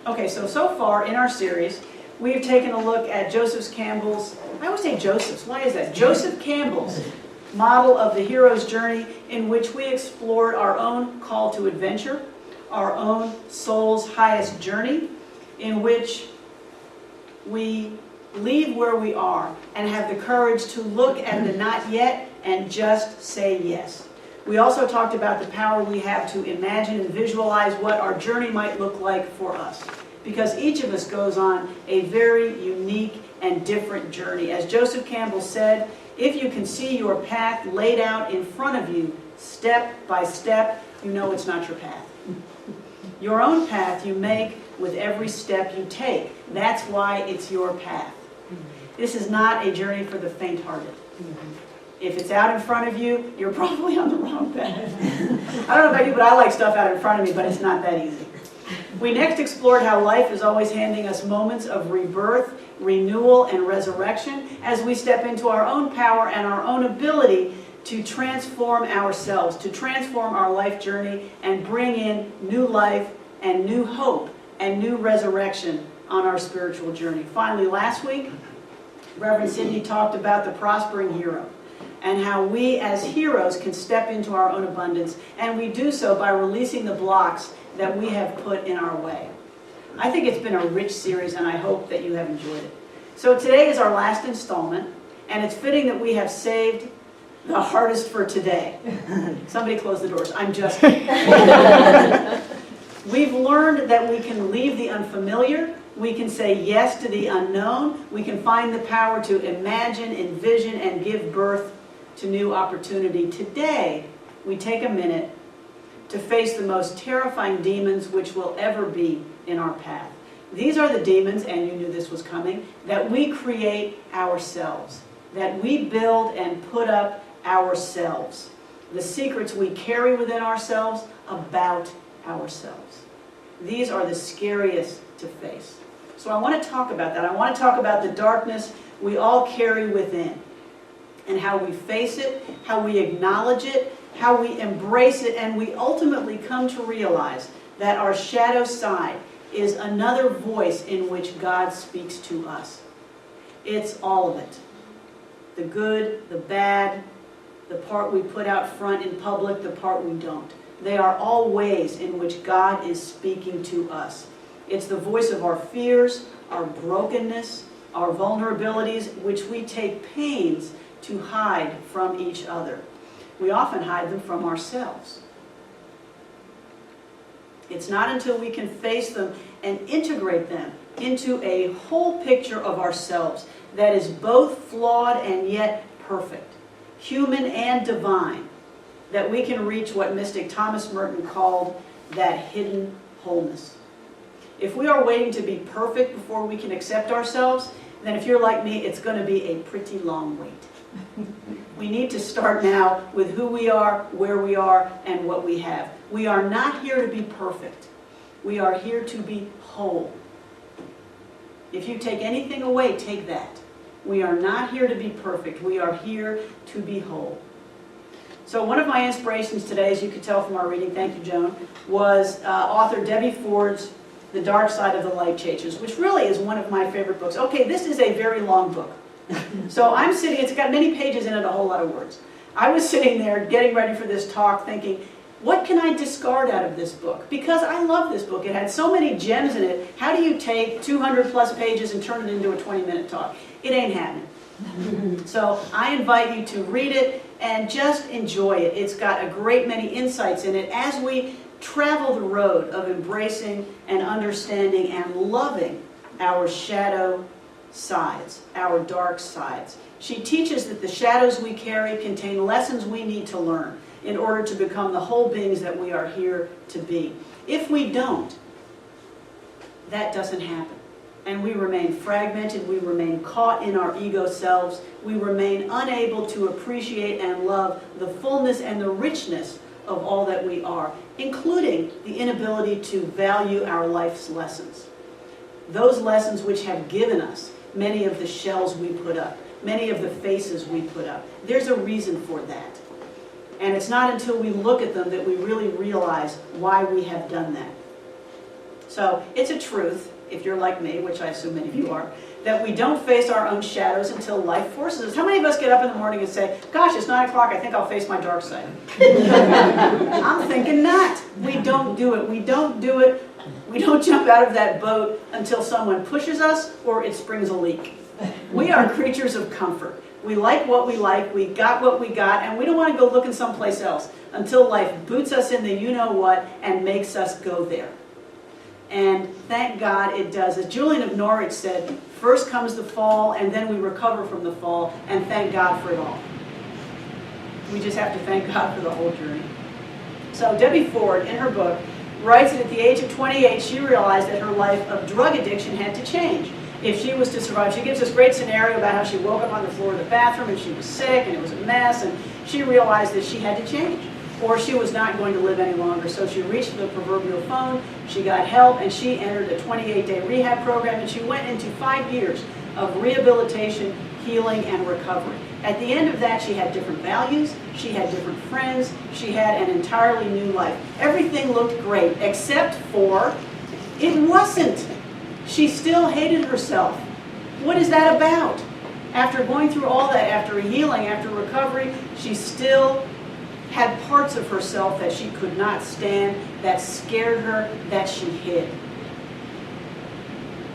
Okay, so far in our series, we've taken a look at Joseph Campbell's, I always say Joseph's, why is that? Joseph Campbell's model of the hero's journey, in which we explored our own call to adventure, our own soul's highest journey, in which we leave where we are and have the courage to look at the not yet and just say yes. We also talked about the power we have to imagine and visualize what our journey might look like for us. Because each of us goes on a very unique and different journey. As Joseph Campbell said, if you can see your path laid out in front of you, step by step, you know it's not your path. Your own path you make with every step you take. That's why it's your path. This is not a journey for the faint-hearted. If it's out in front of you, you're probably on the wrong path. I don't know about you, but I like stuff out in front of me, but it's not that easy. We next explored how life is always handing us moments of rebirth, renewal, and resurrection as we step into our own power and our own ability to transform ourselves, to transform our life journey and bring in new life and new hope and new resurrection on our spiritual journey. Finally, last week, Reverend Cindy talked about the prospering hero and how we as heroes can step into our own abundance, and we do so by releasing the blocks that we have put in our way. I think it's been a rich series, and I hope that you have enjoyed it. So today is our last installment, and it's fitting that we have saved the hardest for today. Somebody close the doors. I'm just kidding. We've learned that we can leave the unfamiliar, we can say yes to the unknown, we can find the power to imagine, envision, and give birth to new opportunity. Today, we take a minute to face the most terrifying demons which will ever be in our path. These are the demons, and you knew this was coming, that we create ourselves, that we build and put up ourselves. The secrets we carry within ourselves about ourselves. These are the scariest to face. So I want to talk about that. I want to talk about the darkness we all carry within and how we face it, how we acknowledge it, how we embrace it, and we ultimately come to realize that our shadow side is another voice in which God speaks to us. It's all of it. The good, the bad, the part we put out front in public, the part we don't. They are all ways in which God is speaking to us. It's the voice of our fears, our brokenness, our vulnerabilities, which we take pains to hide from each other. We often hide them from ourselves. It's not until we can face them and integrate them into a whole picture of ourselves that is both flawed and yet perfect, human and divine, that we can reach what mystic Thomas Merton called that hidden wholeness. If we are waiting to be perfect before we can accept ourselves, then if you're like me, it's going to be a pretty long wait. We need to start now with who we are, where we are, and what we have. We are not here to be perfect. We are here to be whole. If you take anything away, take that. We are not here to be perfect. We are here to be whole. So one of my inspirations today, as you could tell from our reading, thank you, Joan, was author Debbie Ford's The Dark Side of the Light Chasers, which really is one of my favorite books. Okay, this is a very long book. So I'm sitting, it's got many pages in it, a whole lot of words. I was sitting there getting ready for this talk thinking, what can I discard out of this book? Because I love this book. It had so many gems in it. How do you take 200 plus pages and turn it into a 20-minute talk? It ain't happening. So I invite you to read it and just enjoy it. It's got a great many insights in it as we travel the road of embracing and understanding and loving our shadow sides, our dark sides. She teaches that the shadows we carry contain lessons we need to learn in order to become the whole beings that we are here to be. If we don't, that doesn't happen. And we remain fragmented, we remain caught in our ego selves, we remain unable to appreciate and love the fullness and the richness of all that we are, including the inability to value our life's lessons. Those lessons which have given us many of the shells we put up, many of the faces we put up. There's a reason for that. And it's not until we look at them that we really realize why we have done that. So it's a truth, if you're like me, which I assume many of you are, that we don't face our own shadows until life forces us. How many of us get up in the morning and say, gosh, it's 9 o'clock, I think I'll face my dark side? I'm thinking not. We don't do it. We don't do it. We don't jump out of that boat until someone pushes us or it springs a leak. We are creatures of comfort. We like what we like, we got what we got, and we don't want to go looking someplace else until life boots us in the you-know-what and makes us go there. And thank God it does. As Julian of Norwich said, first comes the fall, and then we recover from the fall, and thank God for it all. We just have to thank God for the whole journey. So Debbie Ford, in her book, writes that at the age of 28, she realized that her life of drug addiction had to change if she was to survive. She gives this great scenario about how she woke up on the floor of the bathroom and she was sick and it was a mess, and she realized that she had to change or she was not going to live any longer. So she reached the proverbial phone, she got help, and she entered a 28-day rehab program, and she went into 5 years of rehabilitation, healing, and recovery. At the end of that, she had different values, she had different friends, she had an entirely new life. Everything looked great, except for it wasn't. She still hated herself. What is that about? After going through all that, after healing, after recovery, she still had parts of herself that she could not stand, that scared her, that she hid.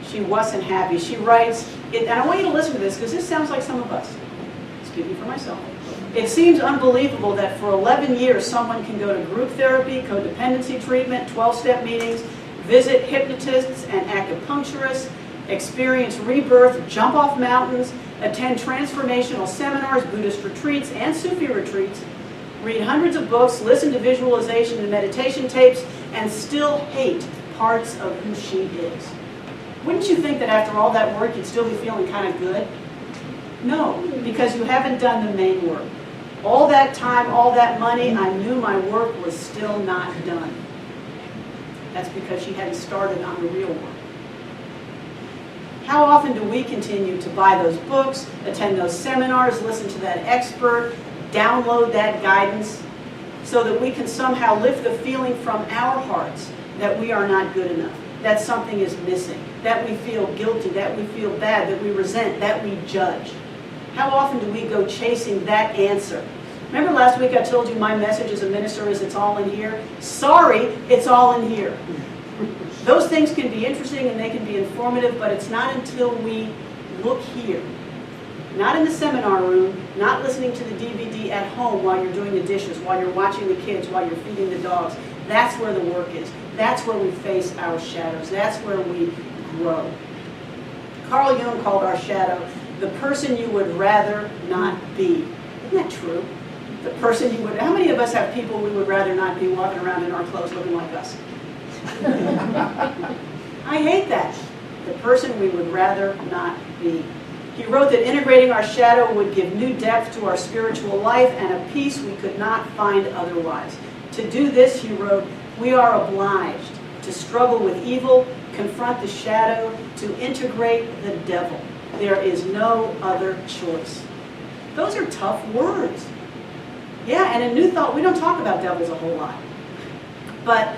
She wasn't happy. She writes, and I want you to listen to this because this sounds like some of us. Speaking for myself. It seems unbelievable that for 11 years someone can go to group therapy, codependency treatment, 12-step meetings, visit hypnotists and acupuncturists, experience rebirth, jump off mountains, attend transformational seminars, Buddhist retreats, and Sufi retreats, read hundreds of books, listen to visualization and meditation tapes, and still hate parts of who she is. Wouldn't you think that after all that work you'd still be feeling kind of good? No, because you haven't done the main work. All that time, all that money, I knew my work was still not done. That's because she hadn't started on the real work. How often do we continue to buy those books, attend those seminars, listen to that expert, download that guidance, so that we can somehow lift the feeling from our hearts that we are not good enough, that something is missing, that we feel guilty, that we feel bad, that we resent, that we judge? How often do we go chasing that answer? Remember last week I told you my message as a minister is it's all in here? Sorry, it's all in here. Those things can be interesting and they can be informative, but it's not until we look here. Not in the seminar room, not listening to the DVD at home while you're doing the dishes, while you're watching the kids, while you're feeding the dogs. That's where the work is. That's where we face our shadows. That's where we grow. Carl Jung called our shadow the person you would rather not be. Isn't that true? The person you would, how many of us have people we would rather not be walking around in our clothes looking like us? I hate that. The person we would rather not be. He wrote that integrating our shadow would give new depth to our spiritual life and a peace we could not find otherwise. To do this, he wrote, we are obliged to struggle with evil, confront the shadow, to integrate the devil. There is no other choice. Those are tough words. Yeah, and in New Thought, we don't talk about devils a whole lot. But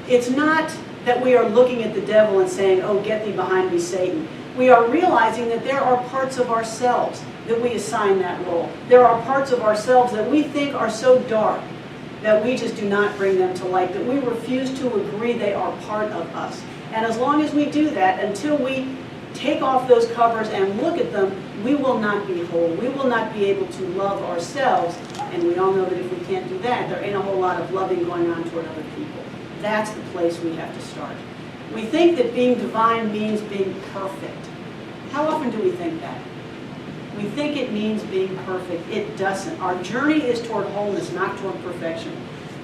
it's not that we are looking at the devil and saying, oh, get thee behind me, Satan. We are realizing that there are parts of ourselves that we assign that role. There are parts of ourselves that we think are so dark that we just do not bring them to light, that we refuse to agree they are part of us. And as long as we do that, until we take off those covers and look at them, we will not be whole. We will not be able to love ourselves. And we all know that if we can't do that, there ain't a whole lot of loving going on toward other people. That's the place we have to start. We think that being divine means being perfect. How often do we think that? We think it means being perfect. It doesn't. Our journey is toward wholeness, not toward perfection.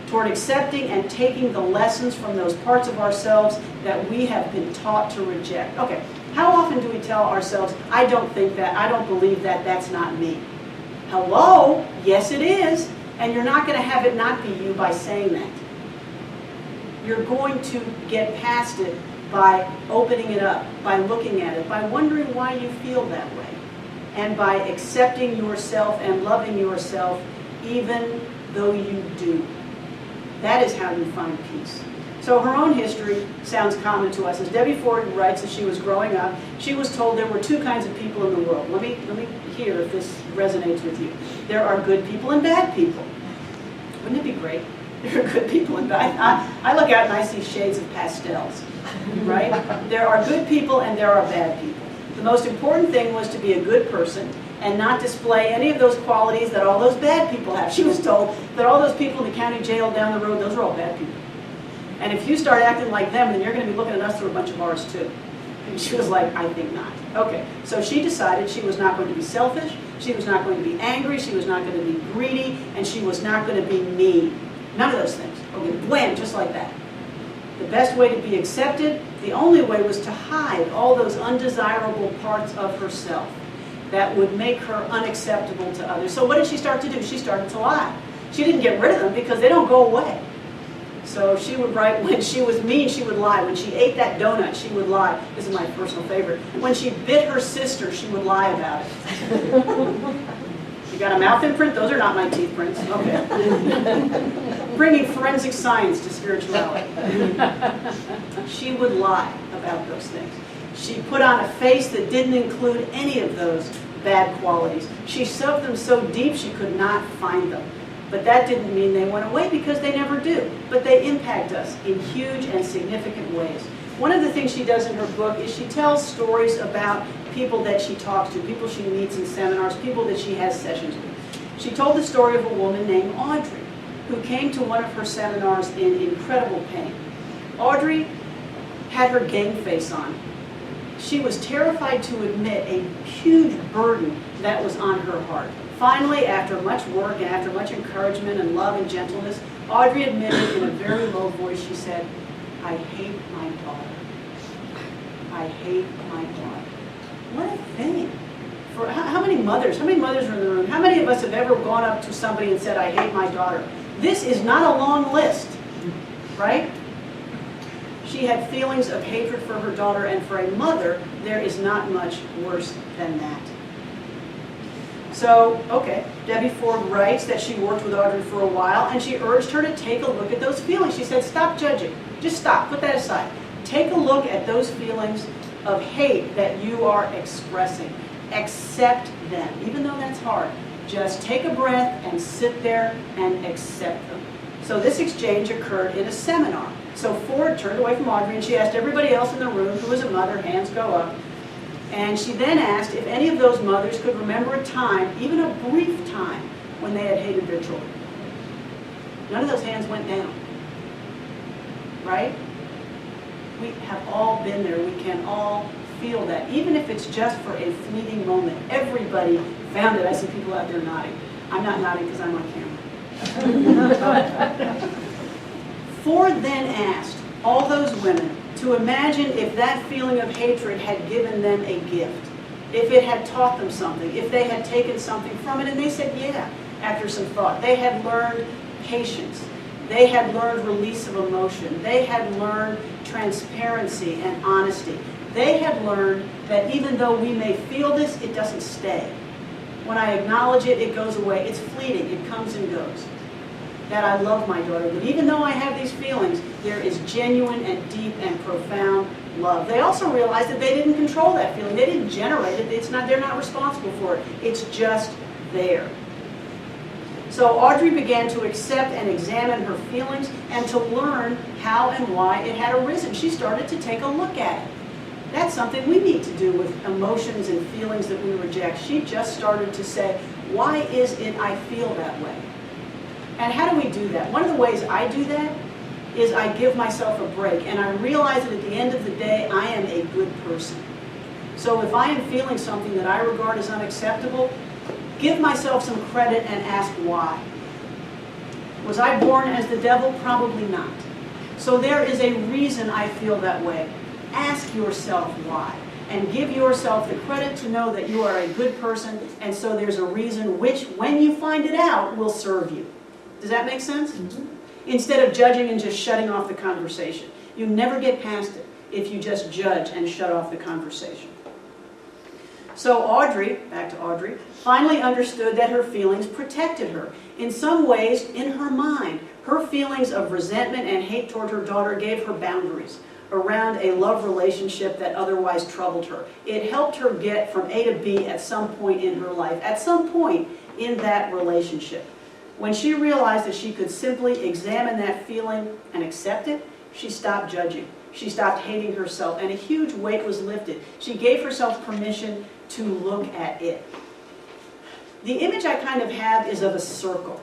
Toward accepting and taking the lessons from those parts of ourselves that we have been taught to reject. Okay, how often do we tell ourselves, I don't think that, I don't believe that, that's not me? Hello? Yes, it is. And you're not going to have it not be you by saying that. You're going to get past it by opening it up, by looking at it, by wondering why you feel that way, and by accepting yourself and loving yourself even though you do. That is how you find peace. So her own history sounds common to us. As Debbie Ford writes, as she was growing up, she was told there were two kinds of people in the world. Let me hear if this resonates with you. There are good people and bad people. Wouldn't it be great? There are good people and bad. I look out and I see shades of pastels, right? There are good people and there are bad people. The most important thing was to be a good person and not display any of those qualities that all those bad people have. She was told that all those people in the county jail down the road, those are all bad people. And if you start acting like them, then you're going to be looking at us through a bunch of ours too. And she was like, I think not. Okay, so she decided she was not going to be selfish, she was not going to be angry, she was not going to be greedy, and she was not going to be mean. None of those things. Okay, wham, just like that. The best way to be accepted, the only way, was to hide all those undesirable parts of herself that would make her unacceptable to others. So what did she start to do? She started to lie. She didn't get rid of them because they don't go away. So she would write, when she was mean, she would lie. When she ate that donut, she would lie. This is my personal favorite. When she bit her sister, she would lie about it. You got a mouth imprint? Those are not my teeth prints. Okay. Bringing forensic science to spirituality. She would lie about those things. She put on a face that didn't include any of those bad qualities. She shoved them so deep she could not find them. But that didn't mean they went away, because they never do. But they impact us in huge and significant ways. One of the things she does in her book is she tells stories about people that she talks to, people she meets in seminars, people that she has sessions with. She told the story of a woman named Audrey, who came to one of her seminars in incredible pain. Audrey had her game face on. She was terrified to admit a huge burden that was on her heart. Finally, after much work and after much encouragement and love and gentleness, Audrey admitted in a very low voice, she said, I hate my daughter. I hate my daughter. What a thing. For how many mothers are in the room? How many of us have ever gone up to somebody and said, I hate my daughter? This is not a long list, right? She had feelings of hatred for her daughter, and for a mother, there is not much worse than that. So, okay, Debbie Ford writes that she worked with Audrey for a while, and she urged her to take a look at those feelings. She said, stop judging. Just stop. Put that aside. Take a look at those feelings of hate that you are expressing. Accept them, even though that's hard. Just take a breath and sit there and accept them. So this exchange occurred in a seminar. So Ford turned away from Audrey and she asked everybody else in the room who was a mother, hands go up. And she then asked if any of those mothers could remember a time, even a brief time, when they had hated their children. None of those hands went down. Right? We have all been there. We can all feel that. Even if it's just for a fleeting moment. Everybody found it. I see people out there nodding. I'm not nodding because I'm on camera. Ford then asked all those women to imagine if that feeling of hatred had given them a gift, if it had taught them something, if they had taken something from it, and they said, yeah, after some thought. They had learned patience. They had learned release of emotion. They had learned transparency and honesty. They had learned that even though we may feel this, it doesn't stay. When I acknowledge it, it goes away. It's fleeting. It comes and goes. That I love my daughter, but even though I have these feelings, there is genuine and deep and profound love. They also realized that they didn't control that feeling. They didn't generate it. They're not responsible for it. It's just there. So Audrey began to accept and examine her feelings and to learn how and why it had arisen. She started to take a look at it. That's something we need to do with emotions and feelings that we reject. She just started to say, why is it I feel that way? And how do we do that? One of the ways I do that is I give myself a break, and I realize that at the end of the day, I am a good person. So if I am feeling something that I regard as unacceptable, give myself some credit and ask why. Was I born as the devil? Probably not. So there is a reason I feel that way. Ask yourself why, and give yourself the credit to know that you are a good person, and so there's a reason which, when you find it out, will serve you. Does that make sense? Mm-hmm. Instead of judging and just shutting off the conversation. You never get past it if you just judge and shut off the conversation. So Audrey, back to Audrey, finally understood that her feelings protected her. In some ways, in her mind, her feelings of resentment and hate toward her daughter gave her boundaries around a love relationship that otherwise troubled her. It helped her get from A to B at some point in her life, at some point in that relationship. When she realized that she could simply examine that feeling and accept it, she stopped judging. She stopped hating herself, and a huge weight was lifted. She gave herself permission to look at it. The image I kind of have is of a circle.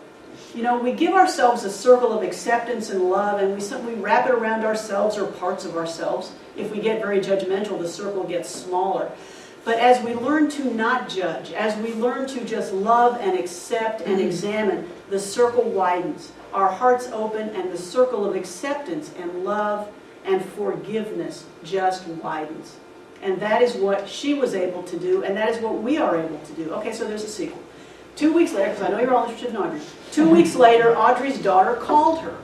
You know, we give ourselves a circle of acceptance and love, and we wrap it around ourselves or parts of ourselves. If we get very judgmental, the circle gets smaller. But as we learn to not judge, as we learn to just love and accept and examine, the circle widens. Our hearts open, and the circle of acceptance and love and forgiveness just widens. And that is what she was able to do, and that is what we are able to do. Okay, so there's a sequel. 2 weeks later, because I know you're all interested in Audrey, 2 weeks later, Audrey's daughter called her.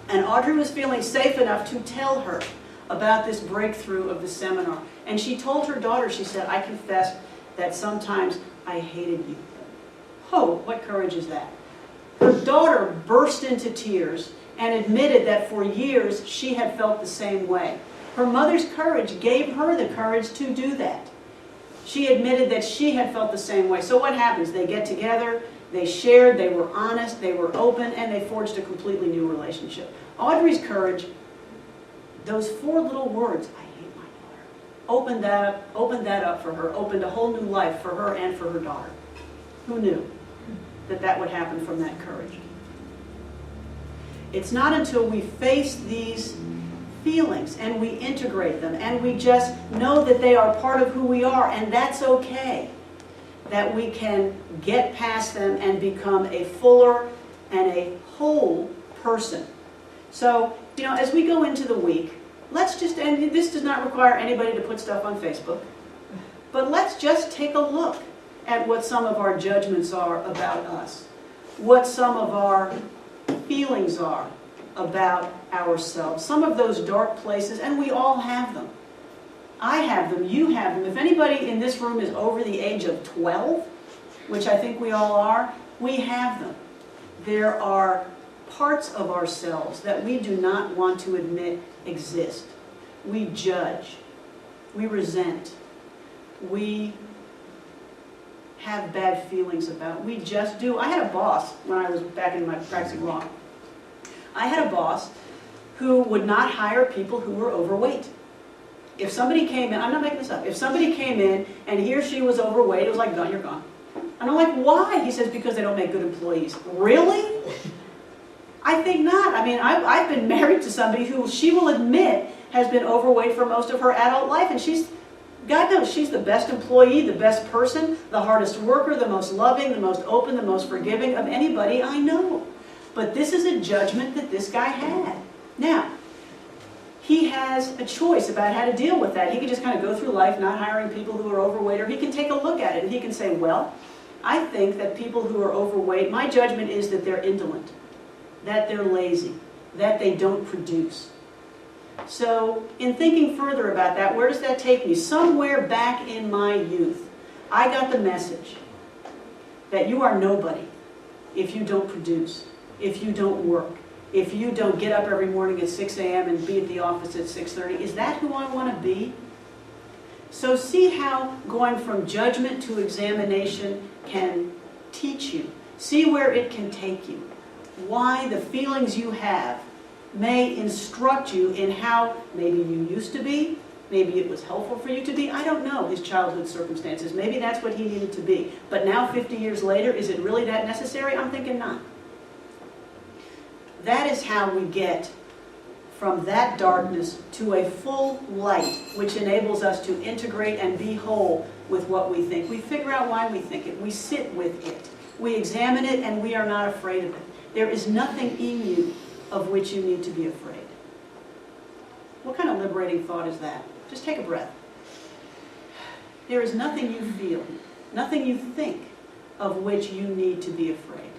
And Audrey was feeling safe enough to tell her about this breakthrough of the seminar. And she told her daughter, she said, I confess that sometimes I hated you. Oh, what courage is that? Her daughter burst into tears and admitted that for years she had felt the same way. Her mother's courage gave her the courage to do that. She admitted that she had felt the same way. So what happens? They get together, they shared, they were honest, they were open, and they forged a completely new relationship. Audrey's courage, those 4 little words, I hate my daughter, opened that up for her, opened a whole new life for her and for her daughter. Who knew that that would happen from that courage? It's not until we face these feelings and we integrate them and we just know that they are part of who we are, and that's okay, that we can get past them and become a fuller and a whole person. So, you know, as we go into the week, let's just, and this does not require anybody to put stuff on Facebook, but let's just take a look at what some of our judgments are about us, what some of our feelings are about ourselves, some of those dark places, and we all have them. I have them, you have them. If anybody in this room is over the age of 12, which I think we all are, we have them. There are parts of ourselves that we do not want to admit exist. We judge, we resent, we have bad feelings about. We just do. I had a boss when I was back in my practicing law. I had a boss who would not hire people who were overweight. If somebody came in, I'm not making this up, if somebody came in and he or she was overweight, it was like, done, you're gone. And I'm like, why? He says, because they don't make good employees. Really? I think not. I mean, I've been married to somebody who she will admit has been overweight for most of her adult life, and she's, God knows, she's the best employee, the best person, the hardest worker, the most loving, the most open, the most forgiving of anybody I know. But this is a judgment that this guy had. Now, he has a choice about how to deal with that. He can just kind of go through life not hiring people who are overweight, or he can take a look at it and he can say, well, I think that people who are overweight, my judgment is that they're indolent, that they're lazy, that they don't produce. So, in thinking further about that, where does that take me? Somewhere back in my youth, I got the message that you are nobody if you don't produce, if you don't work, if you don't get up every morning at 6 a.m. and be at the office at 6:30. Is that who I want to be? So see how going from judgment to examination can teach you. See where it can take you. Why the feelings you have may instruct you in how maybe you used to be, maybe it was helpful for you to be. I don't know his childhood circumstances. Maybe that's what he needed to be. But now, 50 years later, is it really that necessary? I'm thinking not. That is how we get from that darkness to a full light, which enables us to integrate and be whole with what we think. We figure out why we think it. We sit with it. We examine it, and we are not afraid of it. There is nothing in you of which you need to be afraid. What kind of liberating thought is that? Just take a breath. There is nothing you feel, nothing you think of which you need to be afraid.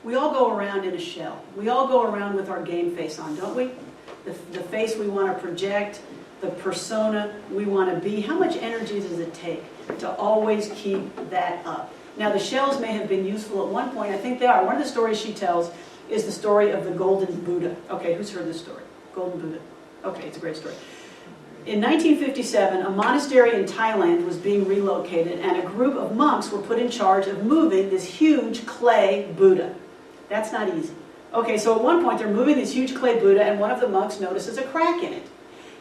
We all go around in a shell. We all go around with our game face on, don't we? the face we want to project, the persona we want to be. How much energy does it take to always keep that up? Now, the shells may have been useful at one point. I think they are. One of the stories she tells is the story of the Golden Buddha. Okay, who's heard this story? Golden Buddha. Okay, it's a great story. In 1957, a monastery in Thailand was being relocated, and a group of monks were put in charge of moving this huge clay Buddha. That's not easy. Okay, so at one point they're moving this huge clay Buddha, and one of the monks notices a crack in it.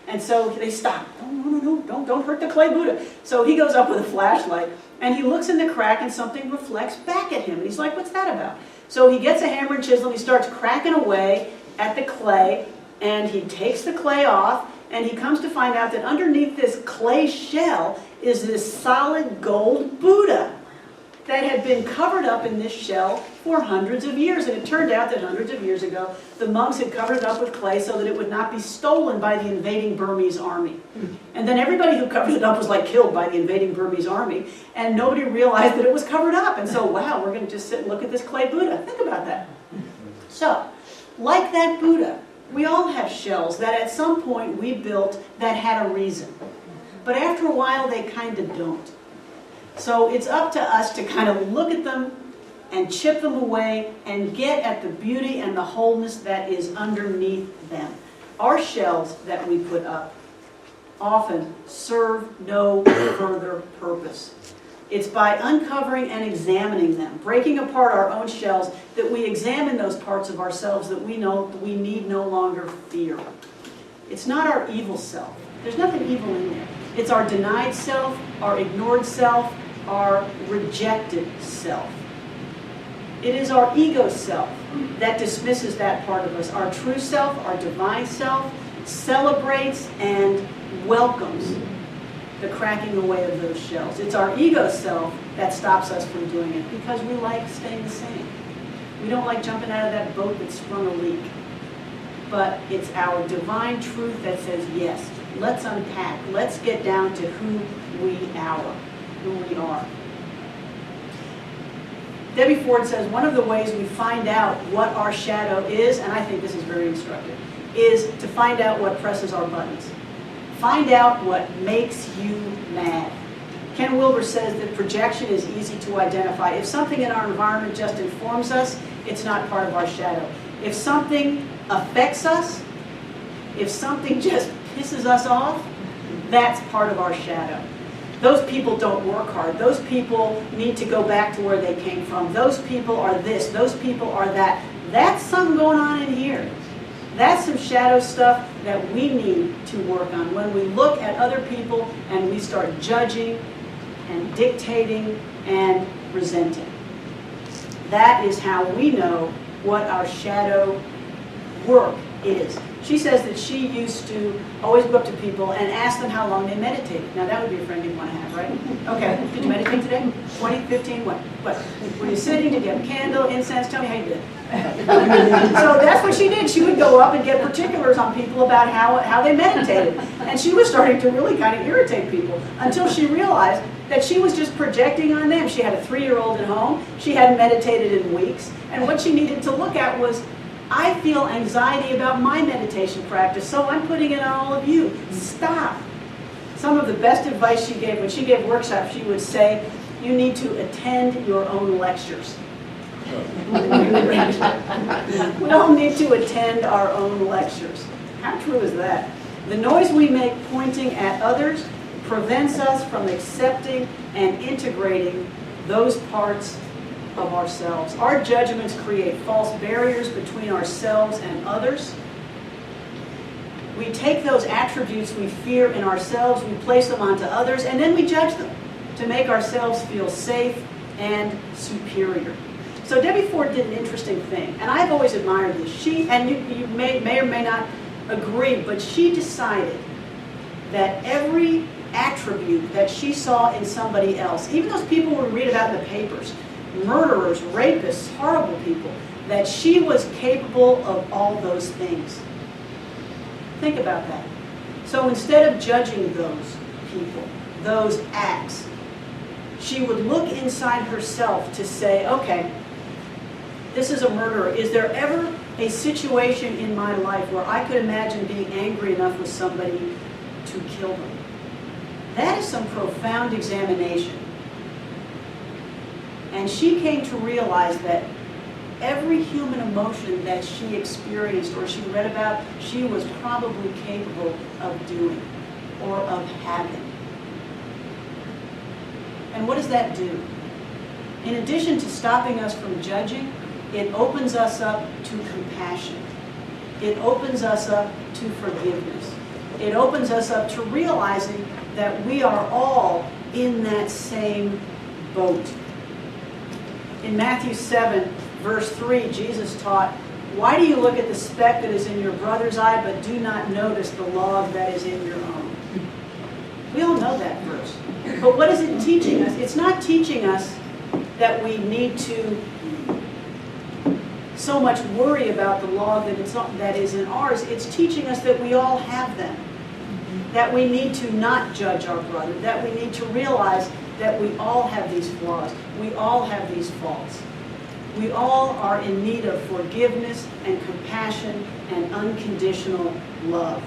And so they stop. No, don't hurt the clay Buddha. So he goes up with a flashlight, and he looks in the crack, and something reflects back at him. And he's like, what's that about? So he gets a hammer and chisel, and he starts cracking away at the clay, and he takes the clay off, and he comes to find out that underneath this clay shell is this solid gold Buddha that had been covered up in this shell for hundreds of years. And it turned out that hundreds of years ago, the monks had covered it up with clay so that it would not be stolen by the invading Burmese army. And then everybody who covered it up was like killed by the invading Burmese army, and nobody realized that it was covered up. And so, wow, we're going to just sit and look at this clay Buddha. Think about that. So, like that Buddha, we all have shells that at some point we built that had a reason. But after a while, they kind of don't. So it's up to us to kind of look at them and chip them away and get at the beauty and the wholeness that is underneath them. Our shells that we put up often serve no further purpose. It's by uncovering and examining them, breaking apart our own shells, that we examine those parts of ourselves that we know we need no longer fear. It's not our evil self. There's nothing evil in there. It's our denied self, our ignored self, our rejected self. It is our ego self that dismisses that part of us. Our true self, our divine self, celebrates and welcomes the cracking away of those shells. It's our ego self that stops us from doing it because we like staying the same. We don't like jumping out of that boat that sprung a leak. But it's our divine truth that says, yes, let's unpack. Let's get down to who we are. Debbie Ford says one of the ways we find out what our shadow is, and I think this is very instructive, is to find out what presses our buttons. Find out what makes you mad. Ken Wilber says that projection is easy to identify. If something in our environment just informs us, it's not part of our shadow. If something affects us, if something just pisses us off, that's part of our shadow. Those people don't work hard. Those people need to go back to where they came from. Those people are this. Those people are that. That's something going on in here. That's some shadow stuff that we need to work on. When we look at other people and we start judging and dictating and resenting. That is how we know what our shadow work is. She says that she used to always go up to people and ask them how long they meditated. Now that would be a friend you'd want to have, right? Okay, did you meditate today? 20, 15, what? Were you sitting? Did you have a candle, incense? Tell me how you did. So that's what she did. She would go up and get particulars on people about how they meditated. And she was starting to really kind of irritate people until she realized that she was just projecting on them. She had a 3-year-old at home. She hadn't meditated in weeks. And what she needed to look at was, I feel anxiety about my meditation practice, so I'm putting it on all of you. Stop. Some of the best advice she gave, when she gave workshops, she would say, you need to attend your own lectures. We all need to attend our own lectures. How true is that? The noise we make pointing at others prevents us from accepting and integrating those parts of ourselves. Our judgments create false barriers between ourselves and others. We take those attributes we fear in ourselves, we place them onto others, and then we judge them to make ourselves feel safe and superior. So Debbie Ford did an interesting thing, and I've always admired this. She, and you may or may not agree, but she decided that every attribute that she saw in somebody else, even those people we read about in the papers, murderers, rapists, horrible people, that she was capable of all those things. Think about that. So instead of judging those people, those acts, she would look inside herself to say, okay, this is a murderer. Is there ever a situation in my life where I could imagine being angry enough with somebody to kill them. That is some profound examination. And she came to realize that every human emotion that she experienced or she read about, she was probably capable of doing or of having. And what does that do? In addition to stopping us from judging, it opens us up to compassion. It opens us up to forgiveness. It opens us up to realizing that we are all in that same boat. In Matthew 7, verse 3, Jesus taught, "Why do you look at the speck that is in your brother's eye, but do not notice the log that is in your own?" We all know that verse. But what is it teaching us? It's not teaching us that we need to so much worry about the log that is in ours. It's teaching us that we all have them. That we need to not judge our brother. That we need to realize that we all have these flaws. We all have these faults. We all are in need of forgiveness and compassion and unconditional love.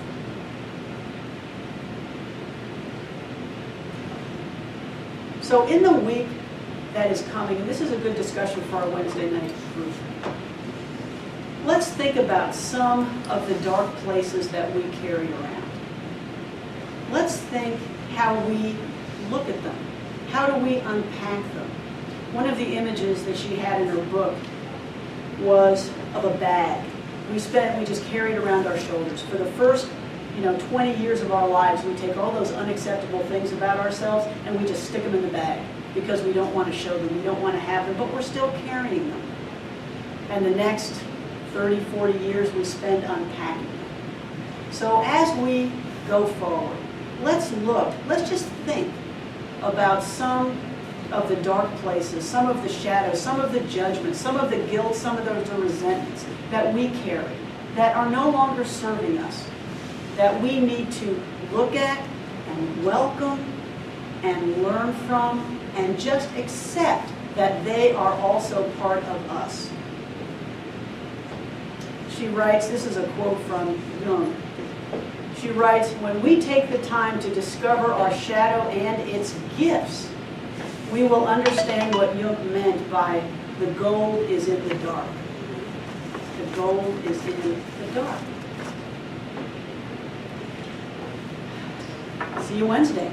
So in the week that is coming, and this is a good discussion for our Wednesday night group, let's think about some of the dark places that we carry around. Let's think how we look at them. How do we unpack them? One of the images that she had in her book was of a bag. We just carry it around our shoulders. For the first 20 years of our lives, we take all those unacceptable things about ourselves and we just stick them in the bag because we don't want to show them, we don't want to have them, but we're still carrying them. And the next 30, 40 years we spend unpacking them. So as we go forward, let's just think about some of the dark places, some of the shadows, some of the judgments, some of the guilt, some of the resentments that we carry that are no longer serving us, that we need to look at and welcome and learn from and just accept that they are also part of us. She writes, this is a quote from Jung. She writes, "When we take the time to discover our shadow and its gifts, we will understand what Jung meant by the gold is in the dark." The gold is in the dark. See you Wednesday.